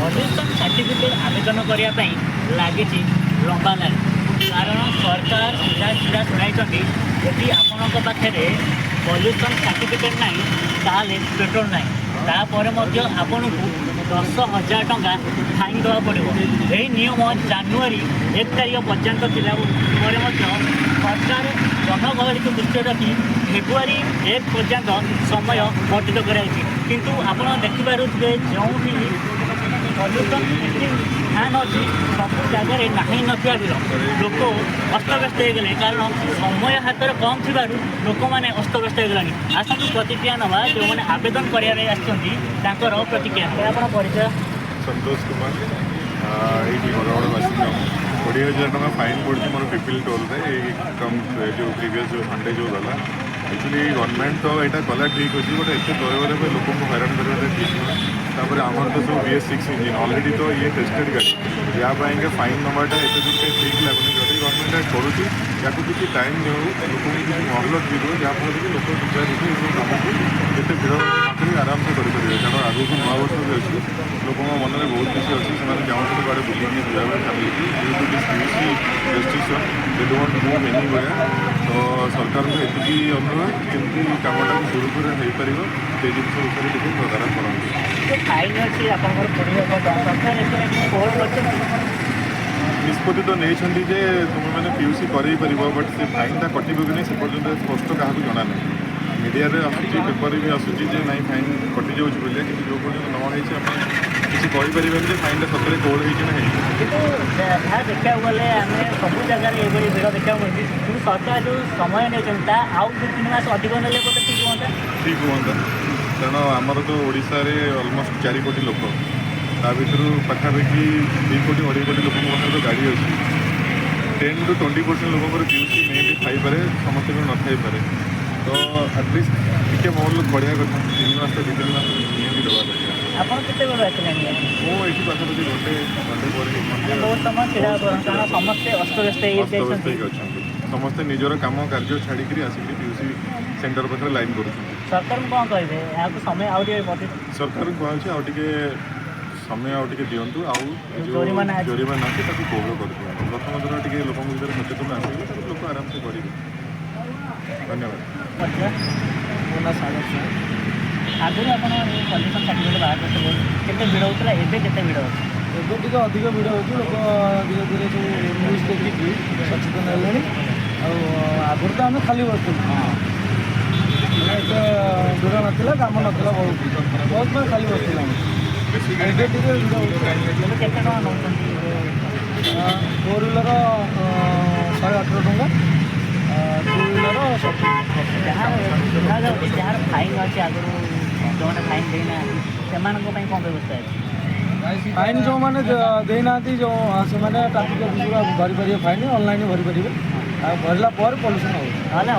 Pollution certificate आवेदन करने लगी लंबा लाइन कारण सरकार सीधा सीधा शुणाई यदि आपण पाखे पल्यूशन सर्टिफिकेट ना ताले पेट्रोल ना तापर आपन को 10,000 टंका फाइन देवा पड़ो। यही नियम जानुरी 1 तारीख पर्यंत थिला सरकार जनगहली को दृष्टि रखी फेब्रुआरी 1 पर्यंत समय वर्धित कराई किंतु आप देखिपे जो भी पल्यूशन फैन अच्छी सब जगह नहीं नथिया लोक अस्तव्यस्त हो गले कारण समय हाथ में कम थी लोक मैंने अस्तव्यस्त हो गलानी। आसतु प्रतिक्रिया नवा जो मैंने आवेदन करार आसर प्रतिक्रिया आप परिचय। संतोष कुमार ये बरगढ़ बासिंदा 20,000 टका फाइन पड़ी मोर पिपिल टोल कम जो प्रीवियस जो संडे जो गला एक्चुअली गवर्नमेंट तो यहाँ कला ठीक अच्छी बट एत दर लोक हैरान कर ठीक नुह आमर तो सब BS6 इंजिन अलरेडी तो ये टेस्टेड गाड़ी यापाई फाइन नवाटा एत दूर ठीक लगुनि जब गवर्नमेंट करुँच या किसी टाइम दे लोक किसी महलत भी दो जहाँफल कि लोक विचार कम को जिते भिड़ आराम से करेंगे कारण आगे नवा वर्ष भी अच्छी लोक मन में बहुत किसी अच्छी से चाहते कड़े बुलिकी बुझा family restriction they don't move any way तो सरकार को एति अनुरोध केमती कमटा सुरखुर हो पार से जिन विषय टी तदारख करते। निष्पत्ति तो नहीं जे तुम मैंने PUC कर बट से फाइनटा कटो कि नहीं से पर्यटन स्पष्ट क्या जना ना मीडिया आसूँ पेपर भी आसूँ ना फाइन कटि जाऊँ बोलिए कि जो पर्यटन नई किसी कहीपर फाइन सतरे कोड देखा गले आम सब जगह ये भिड़ देखा सरकार जो समय नहीं आउ 2-3 मास अधिक ना ठीक हाँ ठीक हाँ कारण आमर तो ओडिशा रे ऑलमोस्ट 4 कोटी लोक ता भर पाखापाखि 2 कोटी 2.5 कोटी लोक तो गाड़ी अच्छी 10 to 20% लोक PUC मे भी थी पारे समस्त न थी पारे तो एटलिस्ट टे मोल बढ़िया कथा 3 मास 2-3 मास निहती दवा दरकार। आप ये पाखापाखि घंटे बहुत समय छड़ा कारण समस्ते अस्तव्यस्त अच्छा समस्ते निजर कम कार्य छाड़ी आसिक PUC सेंटर पाखे लाइन कर सरकार कौन कहे यहाँ समय सरकार कहूँ आउटे समय आउटे दिंतु जोरिमाना अच्छे कोहर कर प्रथम थर टे लोक भर सचेतन आसे लोक आराम से करेंगे। धन्यवाद। आगुरी आप पल्यूशन सर्टिफिकेट बाहर करते भिड़ होता है एवं के भिड़ एवं टे अधिक भिड़ हो लोक धीरे धीरे जो न्यूज देखिकी सचेतन है आगुरी तो आम खाली बसुँ एत भिड़ नाला कम नाला बहुत खाली बसुला फोर व्हीलर 118 टंका 2 व्हीलर 70 जार फाइन अच्छे आगुरी जो फाइन देना से कौन व्यवस्था है फाइन जो मैंने देना जो से ट्राफिक ऑफिस भरी पारे फाइन ऑनलाइन भरी पारे भरला पल्यूशन हम ना